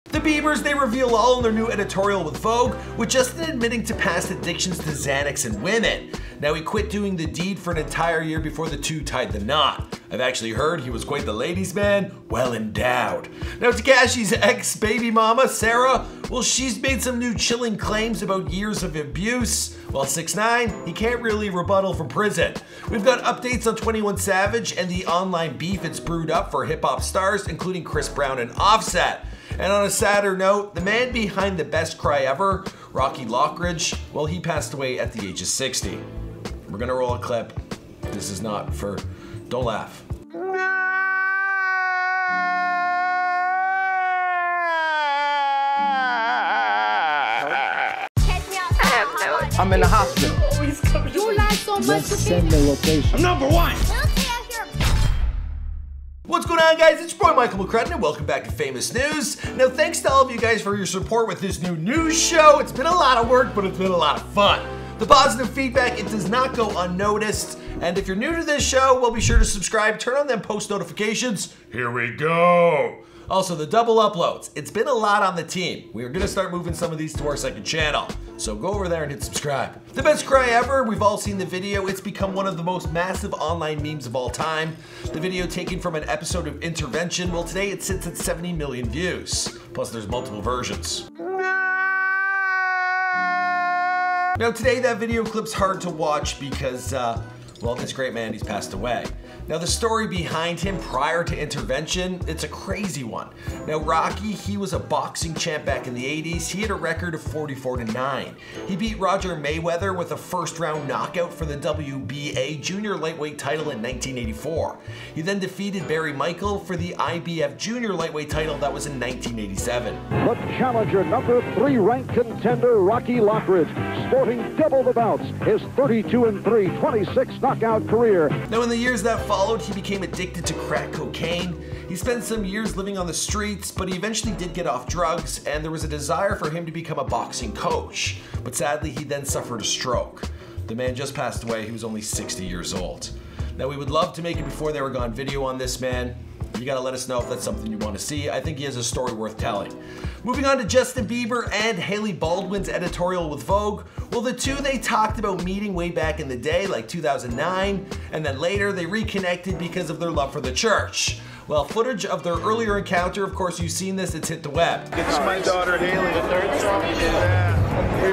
The Biebers, they reveal all in their new editorial with Vogue, with Justin admitting to past addictions to Xanax and women. Now, he quit doing the deed for an entire year before the two tied the knot. I've actually heard he was quite the ladies' man, well endowed. Now, Tekashi's ex-baby mama, Sara, well, she's made some new chilling claims about years of abuse. While 6ix9ine, he can't really rebuttal from prison. We've got updates on 21 Savage and the online beef it's brewed up for hip-hop stars, including Chris Brown and Offset. And on a sadder note, the man behind the best cry ever, Lockridge, well, he passed away at the age of 60. We're gonna roll a clip. This is not for, don't laugh. I'm in the hospital. You lie so much. Let's send the location. I'm number one. What's going on, guys? It's your boy Michael McCrudden and welcome back to Famous News. Now, thanks to all of you guys for your support with this new news show. It's been a lot of work, but it's been a lot of fun. The positive feedback, it does not go unnoticed. And if you're new to this show, well, be sure to subscribe, turn on them post notifications. Here we go. Also, the double uploads. It's been a lot on the team. We are gonna start moving some of these to our second channel. So go over there and hit subscribe. The best cry ever, we've all seen the video. It's become one of the most massive online memes of all time. The video taken from an episode of Intervention, well, today it sits at 70 million views. Plus there's multiple versions. Now today that video clip's hard to watch because, well, this great man, he's passed away. Now the story behind him prior to Intervention, it's a crazy one. Now Rocky, he was a boxing champ back in the 80s. He had a record of 44-9. He beat Roger Mayweather with a first round knockout for the WBA junior lightweight title in 1984. He then defeated Barry Michael for the IBF junior lightweight title that was in 1987. The challenger, number 3 ranked contender, Rocky Lockridge, sporting double the bouts, his 32-3, 26 knockout career. Now in the years that followed, he became addicted to crack cocaine. He spent some years living on the streets, but he eventually did get off drugs, and there was a desire for him to become a boxing coach. But sadly, he then suffered a stroke. The man just passed away. He was only 60 years old. Now, we would love to make a Before They Were Gone video on this man. You gotta let us know if that's something you want to see. I think he has a story worth telling. Moving on to Justin Bieber and Hailey Baldwin's editorial with Vogue. Well, the two, they talked about meeting way back in the day, like 2009, and then later they reconnected because of their love for the church. Well, footage of their earlier encounter, of course you've seen this, it's hit the web. It's my daughter Hailey. The third song. Yeah,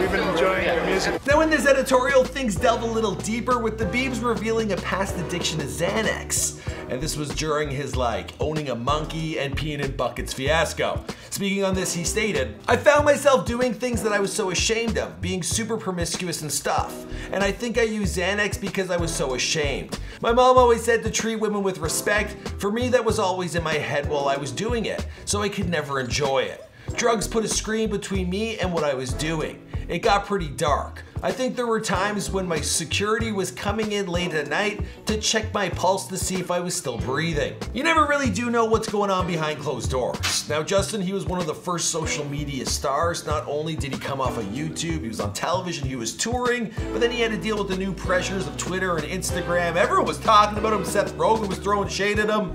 we've been enjoying your music. Now in this editorial, things delve a little deeper with the Biebs revealing a past addiction to Xanax. And this was during his owning a monkey and peeing in buckets fiasco. Speaking on this, he stated, "I found myself doing things that I was so ashamed of, being super promiscuous and stuff. And I think I used Xanax because I was so ashamed. My mom always said to treat women with respect. For me, that was always in my head while I was doing it, so I could never enjoy it. Drugs put a screen between me and what I was doing. It got pretty dark. I think there were times when my security was coming in late at night to check my pulse to see if I was still breathing." You never really do know what's going on behind closed doors. Now Justin, he was one of the first social media stars. Not only did he come off of YouTube, he was on television, he was touring, but then he had to deal with the new pressures of Twitter and Instagram. Everyone was talking about him. Seth Rogen was throwing shade at him.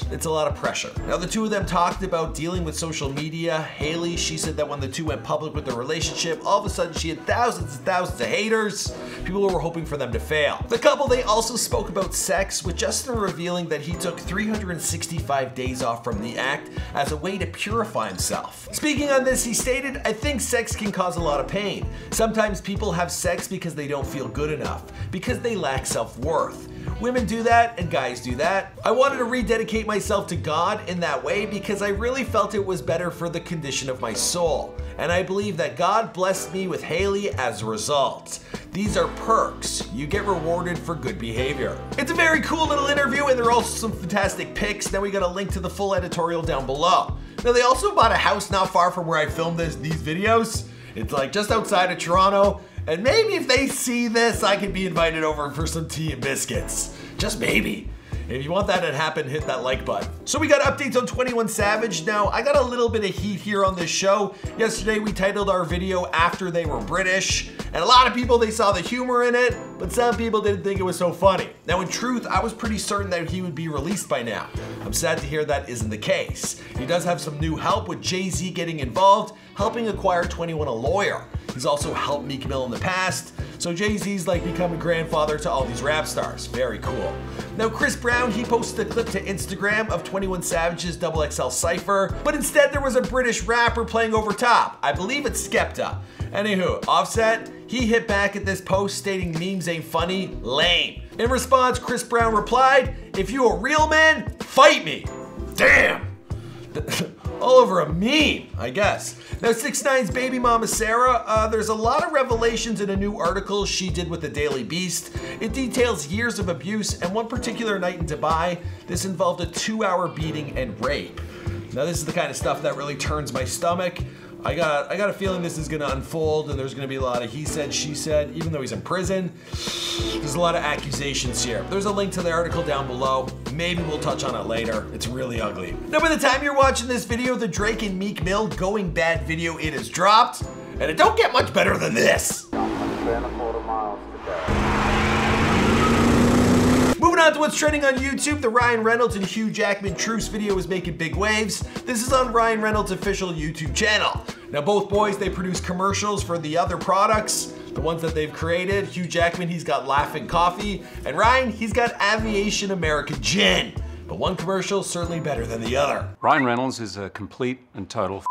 It's a lot of pressure. Now the two of them talked about dealing with social media. Hailey, she said that when the two went public with their relationship, all of a sudden she had thousands and thousands of haters. People were hoping for them to fail. The couple, they also spoke about sex, with Justin revealing that he took 365 days off from the act as a way to purify himself. Speaking on this, he stated, "I think sex can cause a lot of pain. Sometimes people have sex because they don't feel good enough, because they lack self-worth. Women do that and guys do that. I wanted to rededicate myself to God in that way because I really felt it was better for the condition of my soul. And I believe that God blessed me with Hailey as a result. These are perks. You get rewarded for good behavior." It's a very cool little interview, and there are also some fantastic pics. Now we got a link to the full editorial down below. Now they also bought a house not far from where I filmed these videos. It's just outside of Toronto. And maybe if they see this, I could be invited over for some tea and biscuits. Just maybe. If you want that to happen, hit that like button. So we got updates on 21 Savage. Now, I got a little bit of heat here on this show. Yesterday, we titled our video After They Were British. And a lot of people, they saw the humor in it, but some people didn't think it was so funny. Now, in truth, I was pretty certain that he would be released by now. I'm sad to hear that isn't the case. He does have some new help with Jay-Z getting involved, helping acquire 21 a lawyer. He's also helped Meek Mill in the past. So Jay-Z's like becoming grandfather to all these rap stars. Very cool. Now Chris Brown, he posted a clip to Instagram of 21 Savage's XXL Cypher, but instead there was a British rapper playing over top. I believe it's Skepta. Anywho, Offset, he hit back at this post stating memes ain't funny, lame. In response, Chris Brown replied, if you a real man, fight me. Damn. All over a meme, I guess. Now 6ix9ine's baby mama Sara, there's a lot of revelations in a new article she did with the Daily Beast. It details years of abuse, and one particular night in Dubai, this involved a 2-hour beating and rape. Now this is the kind of stuff that really turns my stomach. I got a feeling this is gonna unfold and there's gonna be a lot of he said, she said, even though he's in prison. There's a lot of accusations here. There's a link to the article down below. Maybe we'll touch on it later. It's really ugly. Now by the time you're watching this video, the Drake and Meek Mill Going Bad video, it is dropped. And it don't get much better than this. Moving on to what's trending on YouTube, the Ryan Reynolds and Hugh Jackman truce video is making big waves. This is on Ryan Reynolds' official YouTube channel. Now both boys, they produce commercials for the other products, the ones that they've created. Hugh Jackman, he's got Laughing Coffee, and Ryan, he's got Aviation America Gin. But one commercial certainly better than the other. Ryan Reynolds is a complete and total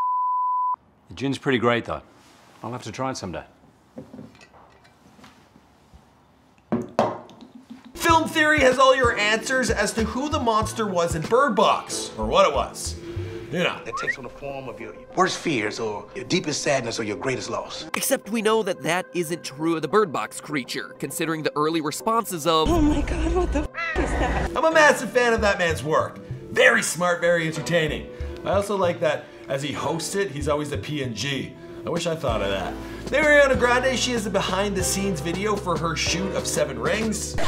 The gin's pretty great though. I'll have to try it someday. Film Theory has all your answers as to who the monster was in Bird Box, or what it was. You know. It takes on the form of your worst fears or your deepest sadness or your greatest loss. Except we know that that isn't true of the Bird Box creature, considering the early responses of, Oh my God, what the is that? I'm a massive fan of that man's work. Very smart, very entertaining. I also like that as he hosts it, he's always a PNG. I wish I thought of that. Then Ariana Grande, she has a behind the scenes video for her shoot of 7 Rings. That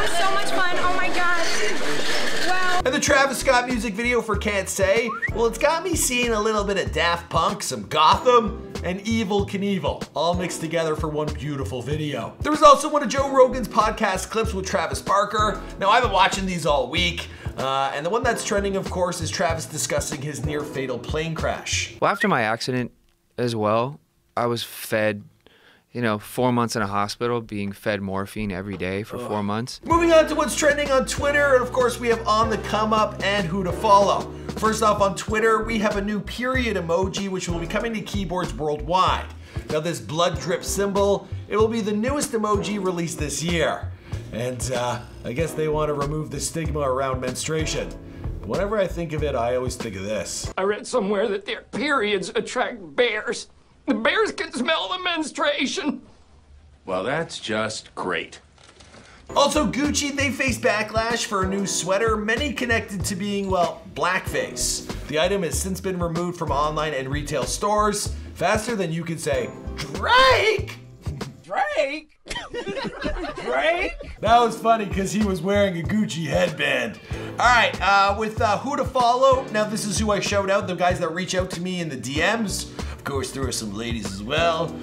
was so much fun, oh my gosh. Wow. And the Travis Scott music video for Can't Say, well, it's got me seeing a little bit of Daft Punk, some Gotham, and Evil Knievel, all mixed together for one beautiful video. There was also one of Joe Rogan's podcast clips with Travis Barker. Now, I've been watching these all week, and the one that's trending, of course, is Travis discussing his near-fatal plane crash. Well, after my accident as well, I was fed, 4 months in a hospital, being fed morphine every day for 4 months. Moving on to what's trending on Twitter, and of course we have On the Come Up and Who to Follow. First off, on Twitter, we have a new period emoji which will be coming to keyboards worldwide. Now this blood drip symbol, it will be the newest emoji released this year. And I guess they want to remove the stigma around menstruation. But whenever I think of it, I always think of this. I read somewhere that their periods attract bears. The bears can smell the menstruation. Well, that's just great. Also, Gucci, they face backlash for a new sweater, many connected to being, well, blackface. The item has since been removed from online and retail stores, faster than you can say, Drake! Drake? Drake? That was funny because he was wearing a Gucci headband. All right, with Who to Follow, now this is who I showed out, the guys that reach out to me in the DMs. Of course, there are some ladies as well.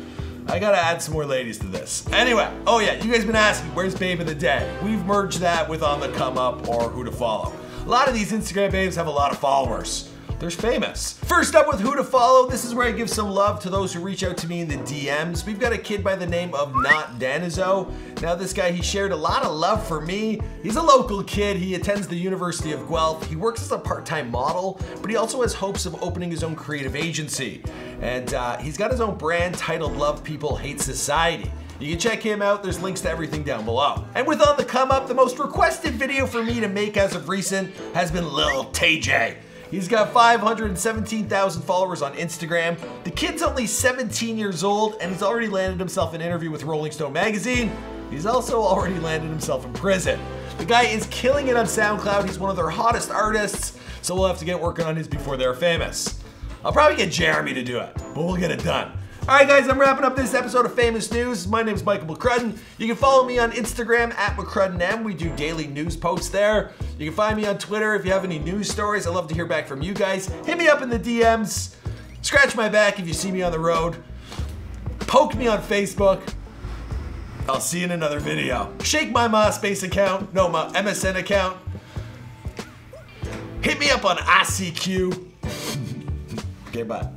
I gotta add some more ladies to this. Anyway, oh yeah, you guys been asking, where's Babe of the Day? We've merged that with On the Come Up or Who to Follow. A lot of these Instagram babes have a lot of followers. They're famous. First up with Who to Follow, this is where I give some love to those who reach out to me in the DMs. We've got a kid by the name of Not Danizo. Now this guy, he shared a lot of love for me. He's a local kid, he attends the University of Guelph. He works as a part-time model, but he also has hopes of opening his own creative agency. And he's got his own brand titled Love People Hate Society. You can check him out, there's links to everything down below. And with On the Come Up, the most requested video for me to make as of recent has been Lil TJ. He's got 517,000 followers on Instagram. The kid's only 17 years old and he's already landed himself an interview with Rolling Stone magazine. He's also already landed himself in prison. The guy is killing it on SoundCloud. He's one of their hottest artists, so we'll have to get working on his before they're famous. I'll probably get Jeremy to do it, but we'll get it done. Alright guys, I'm wrapping up this episode of Famous News. My name is Michael McCrudden. You can follow me on Instagram at McCruddenM. We do daily news posts there. You can find me on Twitter if you have any news stories. I'd love to hear back from you guys. Hit me up in the DMs. Scratch my back if you see me on the road. Poke me on Facebook. I'll see you in another video. Shake my MySpace account. No, my MSN account. Hit me up on ICQ. Okay, bye.